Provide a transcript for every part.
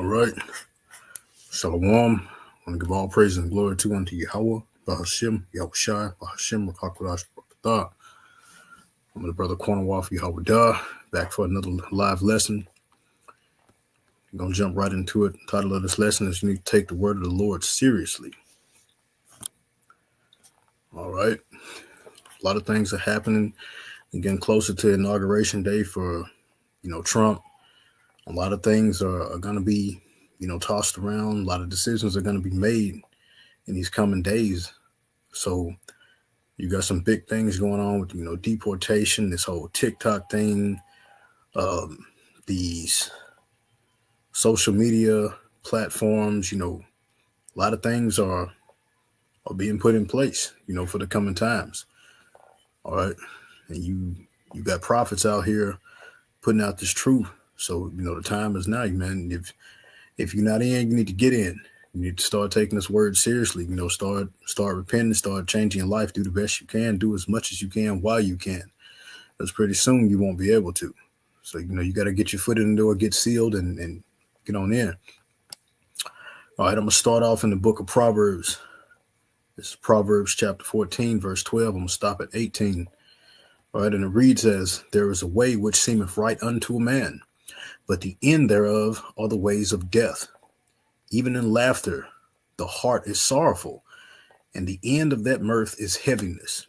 All right. Shalom. I want to give all praise and glory to unto Yahweh, Bahashim, Yahushai, Bahashim, Rakakwadash, Barakatah. I'm the brother Cornerwalf, Yahweh Dah, back for another live lesson. I'm going to jump right into it. The title of this lesson is You Need to Take the Word of the Lord Seriously. All right. A lot of things are happening. We're getting closer to Inauguration Day for, Trump. A lot of things are going to be, tossed around. A lot of decisions are going to be made in these coming days. So you got some big things going on with, deportation, this whole TikTok thing, these social media platforms, a lot of things are being put in place, for the coming times. All right. And you got prophets out here putting out this truth. So, the time is now, man. If you're not in, you need to get in. You need to start taking this word seriously. Start repenting, start changing your life. Do the best you can. Do as much as you can while you can. Because pretty soon you won't be able to. So, you got to get your foot in the door, get sealed, and get on in. All right, I'm going to start off in the book of Proverbs. This is Proverbs chapter 14, verse 12. I'm going to stop at 18. All right, and it reads as, there is a way which seemeth right unto a man, but the end thereof are the ways of death. Even in laughter, the heart is sorrowful, and the end of that mirth is heaviness.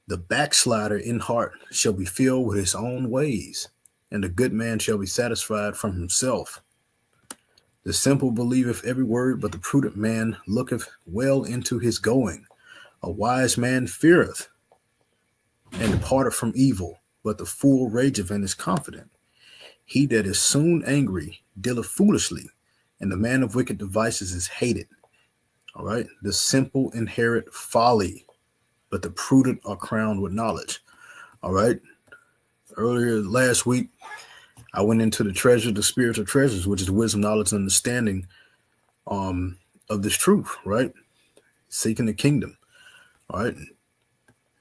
The backslider in heart shall be filled with his own ways, and the good man shall be satisfied from himself. The simple believeth every word, but the prudent man looketh well into his going. A wise man feareth, and departeth from evil, but the fool rageth and is confident. He that is soon angry dealeth foolishly, and the man of wicked devices is hated. All right. The simple inherit folly, but the prudent are crowned with knowledge. All right. Earlier last week, I went into the spiritual treasures, which is the wisdom, knowledge, and understanding of this truth, right? Seeking the kingdom. All right.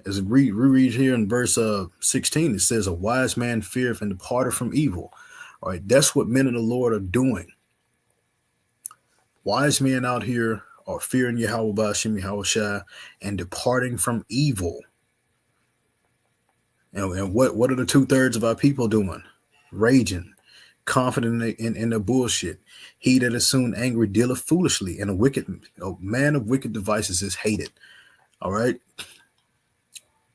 As we read here in verse 16, it says, a wise man feareth and departeth from evil. All right. That's what men of the Lord are doing. Wise men out here are fearing Yahweh Ba'ashim Yahushai and departing from evil. And what are the 2/3 of our people doing? Raging, confident in the bullshit. He that is soon angry dealeth foolishly, and a man of wicked devices is hated. All right.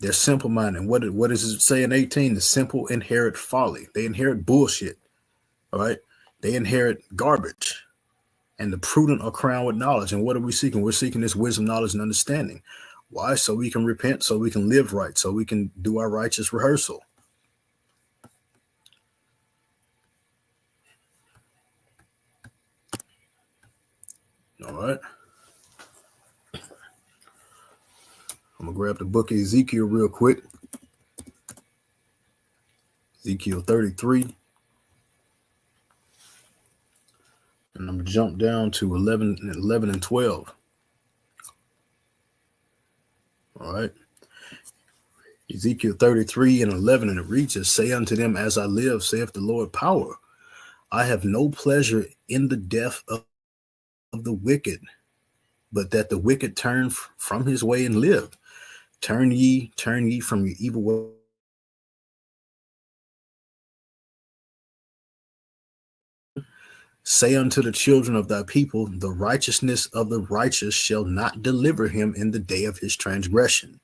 They're simple minded. What does it say in 18? The simple inherit folly. They inherit bullshit. All right. They inherit garbage. And the prudent are crowned with knowledge. And what are we seeking? We're seeking this wisdom, knowledge, and understanding. Why? So we can repent, so we can live right, so we can do our righteous rehearsal. All right. I'm going to grab the book of Ezekiel real quick. Ezekiel 33. And I'm going to jump down to 11 and 12. All right. Ezekiel 33 and 11, and it reads, say unto them, as I live, saith the Lord power, I have no pleasure in the death of the wicked, but that the wicked turn from his way and live. Turn ye from your evil way. Say unto the children of thy people, the righteousness of the righteous shall not deliver him in the day of his transgression.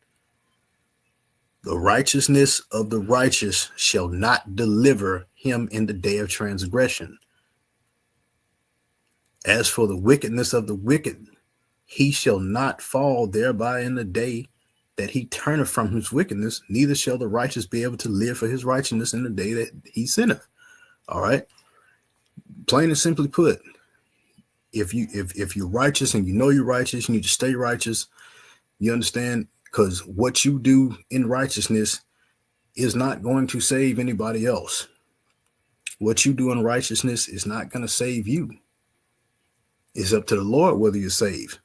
The righteousness of the righteous shall not deliver him in the day of transgression. As for the wickedness of the wicked, he shall not fall thereby in the day that he turneth from his wickedness, neither shall the righteous be able to live for his righteousness in the day that he sinneth. All right. Plain and simply put, if you're righteous and you know you're righteous, you need to stay righteous. You understand? Because what you do in righteousness is not going to save anybody else. What you do in righteousness is not going to save you. It's up to the Lord whether you're saved.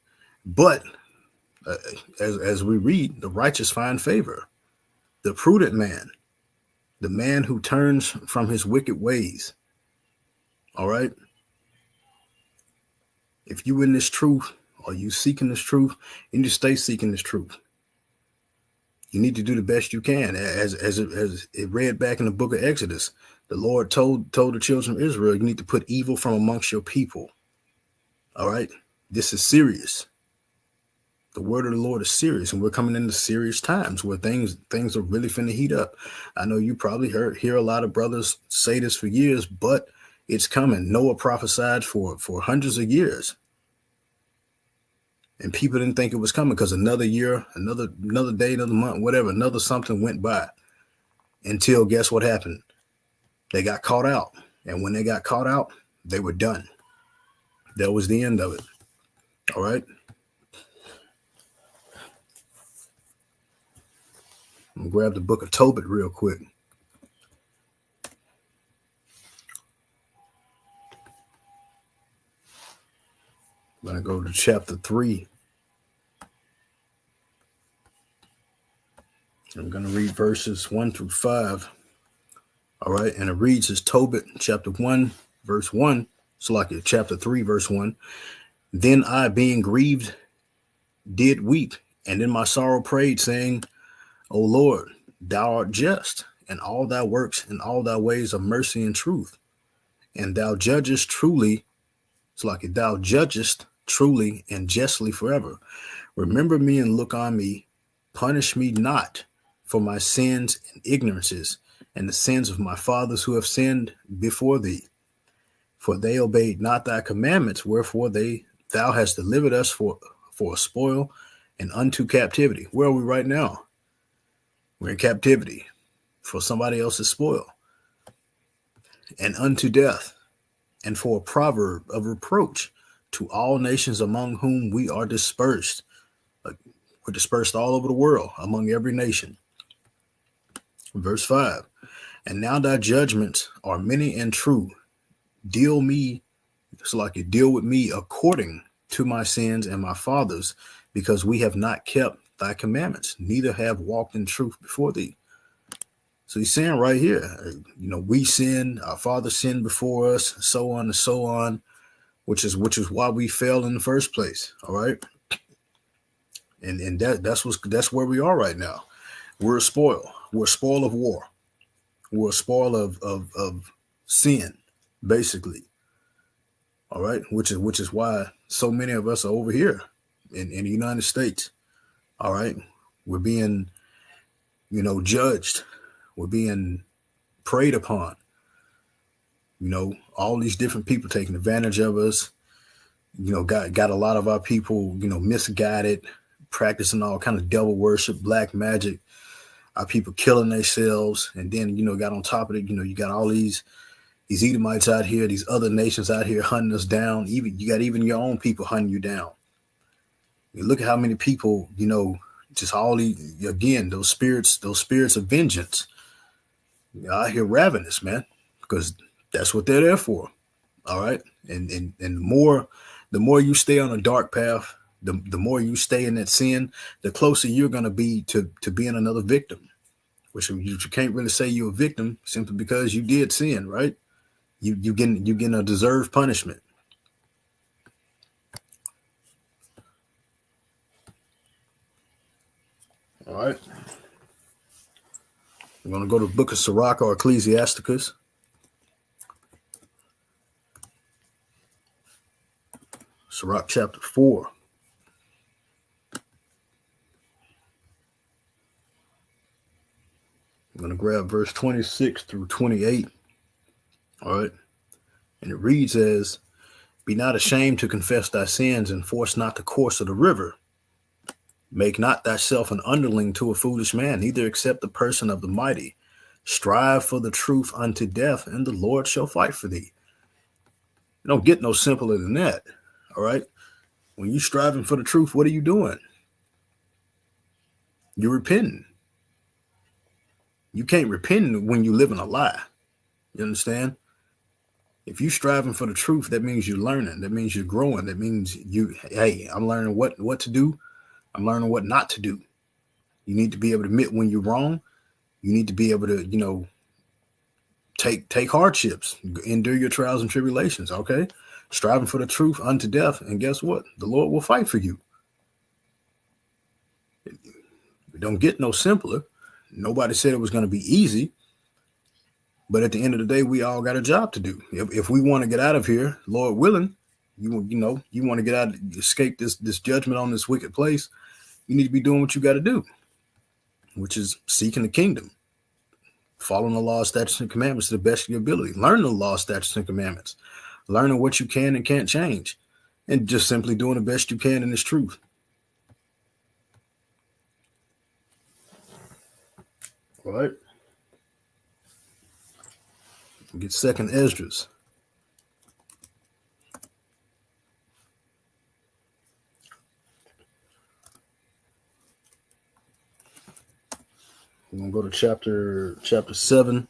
But as we read, the righteous find favor. The prudent man, the man who turns from his wicked ways. All right. If you in this truth or you seeking this truth, you need to stay seeking this truth. You need to do the best you can. As it read back in the book of Exodus, the Lord told the children of Israel, you need to put evil from amongst your people. All right. This is serious. The word of the Lord is serious, and we're coming into serious times where things are really finna heat up. I know you probably hear a lot of brothers say this for years, but it's coming. Noah prophesied for hundreds of years, and people didn't think it was coming because another year, another day, another month, whatever, another something went by until guess what happened? They got caught out, and when they got caught out, they were done. That was the end of it. All right. I'm gonna grab the book of Tobit real quick. I'm gonna go to chapter 3. I'm gonna read verses 1 through 5. All right, and it reads as Tobit, chapter 1, verse 1. So like it, chapter 3, verse 1. Then I, being grieved, did weep, and in my sorrow prayed, saying, O Lord, thou art just, and all thy works and all thy ways are mercy and truth. And thou judgest truly, it's like it, thou judgest truly and justly forever. Remember me and look on me, punish me not for my sins and ignorances, and the sins of my fathers who have sinned before thee. For they obeyed not thy commandments, wherefore thou hast delivered us for a spoil and unto captivity. Where are we right now? We're in captivity for somebody else's spoil. And unto death, and for a proverb of reproach to all nations among whom we are dispersed. We're dispersed all over the world, among every nation. Verse 5. And now thy judgments are many and true. Deal with me according to my sins and my fathers, because we have not kept thy commandments, neither have walked in truth before thee. So he's saying right here, we sinned, our father sinned before us, so on and so on, which is why we fell in the first place. All right. And that's where we are right now. We're a spoil. We're a spoil of war. We're a spoil of sin, basically. All right, which is why so many of us are over here in the United States. All right, we're being, judged. We're being preyed upon. All these different people taking advantage of us. Got a lot of our people, misguided, practicing all kind of devil worship, black magic. Our people killing themselves, and then got on top of it. You got all these Edomites out here, these other nations out here hunting us down. Even you got your own people hunting you down. You look at how many people, just all these, again, those spirits of vengeance out here ravenous, man, because that's what they're there for. All right. And the more you stay on a dark path, the more you stay in that sin, the closer you're going to be to being another victim, which you can't really say you're a victim simply because you did sin, right? You getting a deserved punishment. All right. I'm going to go to the book of Sirach or Ecclesiasticus. Sirach chapter 4. I'm going to grab verse 26 through 28. All right. And it reads as, be not ashamed to confess thy sins, and force not the course of the river. Make not thyself an underling to a foolish man, neither accept the person of the mighty. Strive for the truth unto death, and the Lord shall fight for thee. You don't get no simpler than that. All right. When you're striving for the truth, what are you doing? You're repenting. You can't repent when you live in a lie. You understand? If you're striving for the truth, that means you're learning. That means you're growing. That means I'm learning what to do. I'm learning what not to do. You need to be able to admit when you're wrong. You need to be able to, take hardships, endure your trials and tribulations. Okay. striving for the truth unto death. And guess what? The Lord will fight for you. It don't get no simpler. Nobody said it was going to be easy. But at the end of the day, we all got a job to do. If we want to get out of here, Lord willing, you want to get out, escape this judgment on this wicked place, you need to be doing what you got to do, which is seeking the kingdom, following the law, statutes, and commandments to the best of your ability, learning the law, statutes, and commandments, learning what you can and can't change, and just simply doing the best you can in this truth. All right. Get Second Esdras. We're gonna go to chapter 7.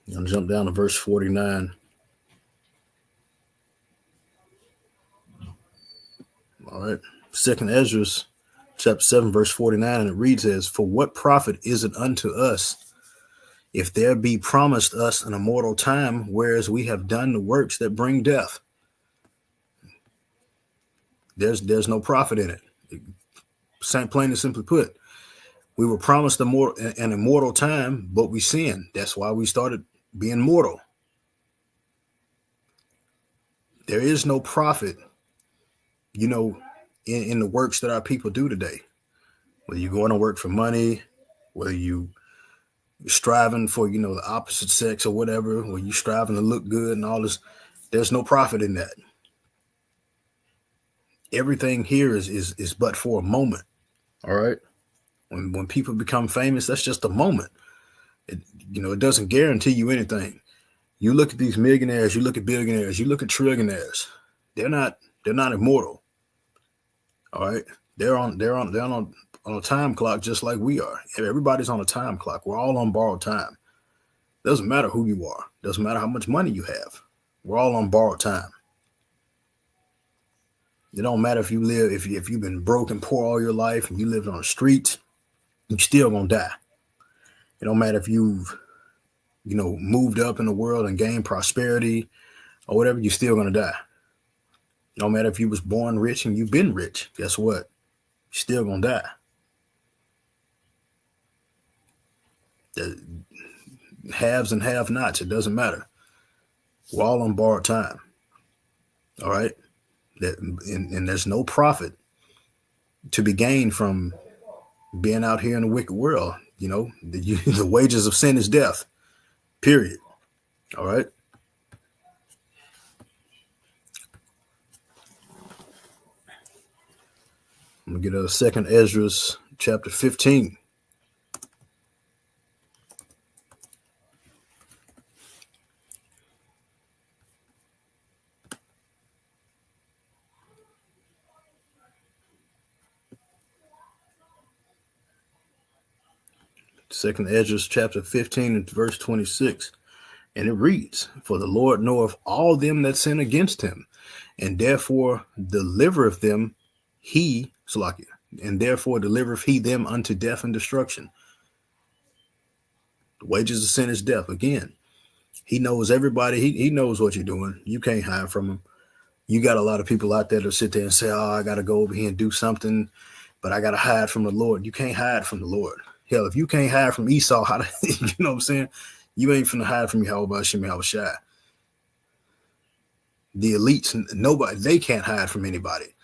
I'm gonna jump down to verse 49. All right. Second Esdras, chapter 7, verse 49, and it reads as, "For what profit is it unto us, if there be promised us an immortal time, whereas we have done the works that bring death?" There's no profit in it. Plain and simply put, we were promised an immortal time, but we sinned. That's why we started being mortal. There is no profit, in the works that our people do today. Whether you're going to work for money, whether you're striving for, the opposite sex or whatever, where you striving to look good and all this, there's no profit in that. Everything here is but for a moment. All right. When people become famous, that's just a moment. It doesn't guarantee you anything. You look at these millionaires, you look at billionaires, you look at trillionaires. They're not immortal. All right. They're on a time clock just like we are. Everybody's on a time clock. We're all on borrowed time. Doesn't matter who you are. Doesn't matter how much money you have. We're all on borrowed time. It don't matter if you've been broke and poor all your life and you lived on the streets, you're still gonna die. It don't matter if you've, moved up in the world and gained prosperity or whatever, you're still gonna die. It don't matter if you was born rich and you've been rich. Guess what? You're still gonna die. The haves and have-nots, it doesn't matter. We're all on borrowed time. All right. And there's no profit to be gained from being out here in the wicked world. The wages of sin is death, period. All right. I'm going to get a Second Esdras chapter 15. Second Esdras chapter 15 and verse 26. And it reads, "For the Lord knoweth all them that sin against him, and therefore delivereth them delivereth he them unto death and destruction." The wages of sin is death. Again, he knows everybody. He knows what you're doing. You can't hide from him. You got a lot of people out there that sit there and say, "Oh, I got to go over here and do something, but I got to hide from the Lord." You can't hide from the Lord. Hell, if you can't hide from Esau, you know what I'm saying? You ain't finna hide from Yahweh Shem Yahushai. The elites, nobody, they can't hide from anybody.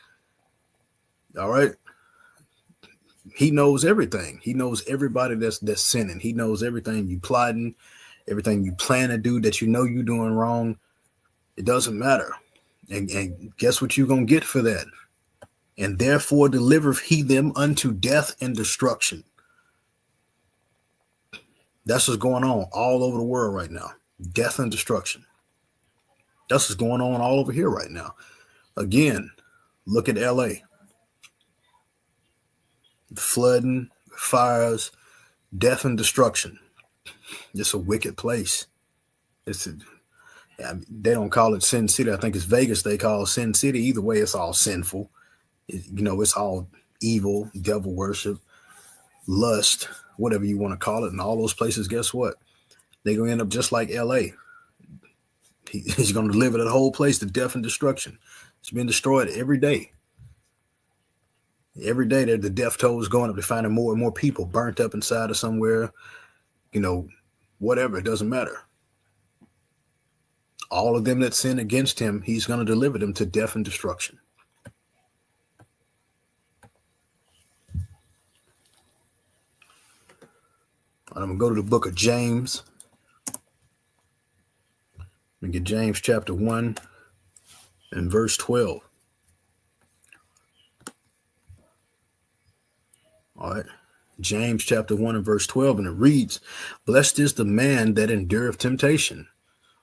All right? He knows everything. He knows everybody that's sinning. He knows everything you plotting, everything you plan to do that you're doing wrong. It doesn't matter. And guess what you're going to get for that? "And therefore delivereth he them unto death and destruction." That's what's going on all over the world right now. Death and destruction. That's what's going on all over here right now. Again, look at LA. Flooding, fires, death and destruction. It's a wicked place. They don't call it Sin City. I think it's Vegas they call Sin City. Either way, it's all sinful. It's all evil, devil worship, lust, whatever you want to call it. And all those places, guess what? They're going to end up just like LA. He's going to deliver that whole place to death and destruction. It's being destroyed every day. Every day that the death toll is going up, they're finding more and more people burnt up inside of somewhere, whatever, it doesn't matter. All of them that sin against him, he's going to deliver them to death and destruction. I'm going to go to the book of James. We get James chapter 1 and verse 12. All right. James chapter 1 and verse 12, and it reads, "Blessed is the man that endureth temptation,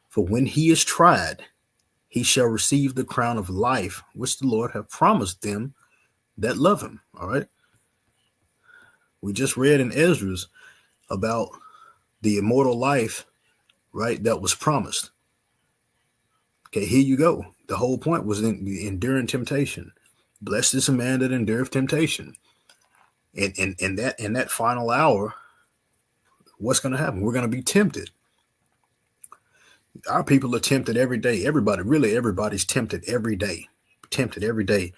for when he is tried, he shall receive the crown of life, which the Lord hath promised them that love him." All right. We just read in Esdras about the immortal life, right, that was promised. Okay, here you go. The whole point was enduring temptation. Blessed is a man that endureth temptation. And in that final hour, what's going to happen? We're going to be tempted. Our people are tempted every day. Everybody's tempted every day. Tempted every day.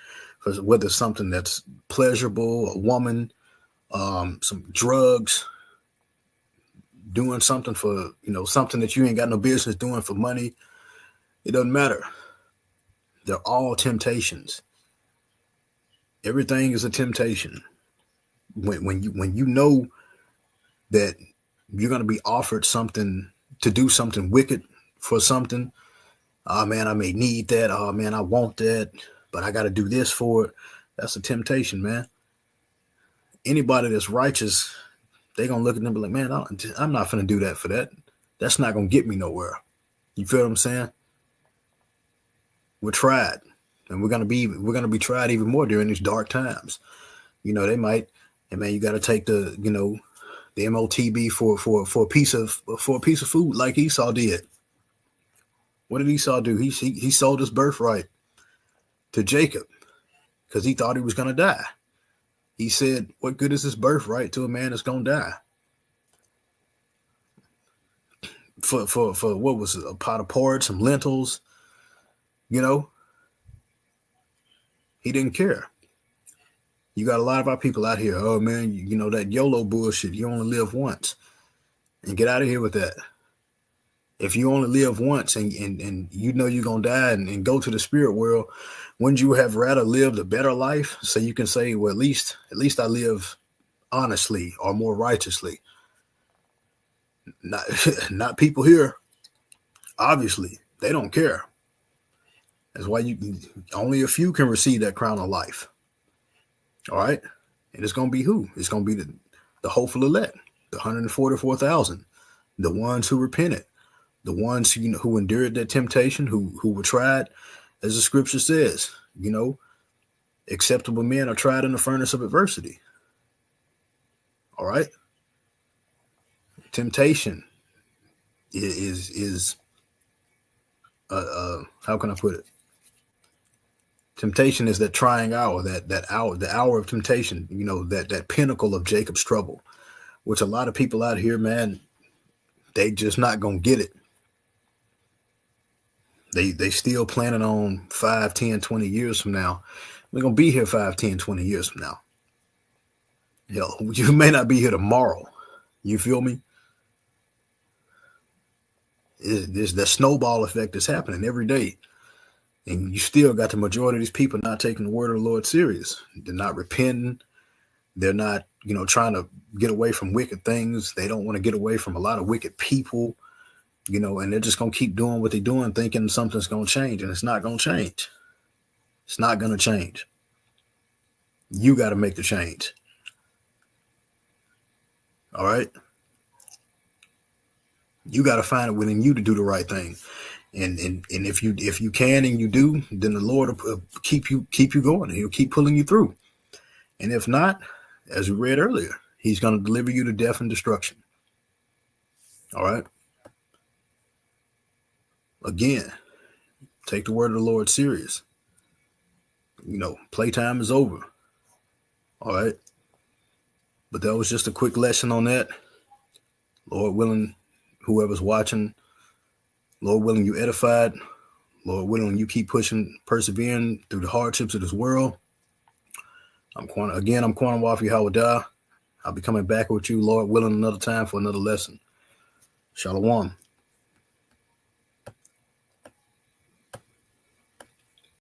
Whether it's something that's pleasurable, a woman, some drugs, doing something for, something that you ain't got no business doing for money. It doesn't matter. They're all temptations. Everything is a temptation. When you know that you're going to be offered something to do something wicked for something, oh man, I may need that. Oh man, I want that, but I got to do this for it. That's a temptation, man. Anybody that's righteous, they're going to look at them and be like, man, I'm not going to do that for that. That's not going to get me nowhere. You feel what I'm saying? We're tried, and we're gonna be tried even more during these dark times. They might, and man, you got to take the MOTB for a piece of food, like Esau did. What did Esau do? He sold his birthright to Jacob because he thought he was gonna die. He said, "What good is this birthright to a man that's gonna die?" For what was it? A pot of porridge, some lentils. He didn't care. You got a lot of our people out here. Oh man, that YOLO bullshit. You only live once, and get out of here with that. If you only live once and you're gonna die and go to the spirit world, wouldn't you have rather lived a better life so you can say, well, at least I live honestly or more righteously? Not people here. Obviously, they don't care. That's why only a few can receive that crown of life. All right. And it's going to be who? It's going to be the hopeful elect, the 144,000, the ones who repented, the ones who endured that temptation, who were tried, as the scripture says, acceptable men are tried in the furnace of adversity. All right. Temptation is how can I put it? Temptation is that trying hour, that hour, the hour of temptation, that pinnacle of Jacob's trouble, which a lot of people out here, man, they just not going to get it. They still planning on 5, 10, 20 years from now. We're going to be here 5, 10, 20 years from now. You may not be here tomorrow. You feel me? There's the snowball effect that's happening every day. And you still got the majority of these people not taking the word of the Lord serious. They're not repenting. They're not, trying to get away from wicked things. They don't want to get away from a lot of wicked people, and they're just going to keep doing what they're doing, thinking something's going to change, and it's not going to change. It's not going to change. You got to make the change. All right. You got to find it within you to do the right thing. And if you can and you do, then the Lord will keep you going. He'll keep pulling you through. And if not, as we read earlier, he's going to deliver you to death and destruction. All right. Again, take the word of the Lord serious. Playtime is over. All right. But that was just a quick lesson on that. Lord willing, whoever's watching, Lord willing, you edified. Lord willing, you keep pushing, persevering through the hardships of this world. I'm Quantum Wafi Hawadah. I'll be coming back with you, Lord willing, another time for another lesson. Shalom.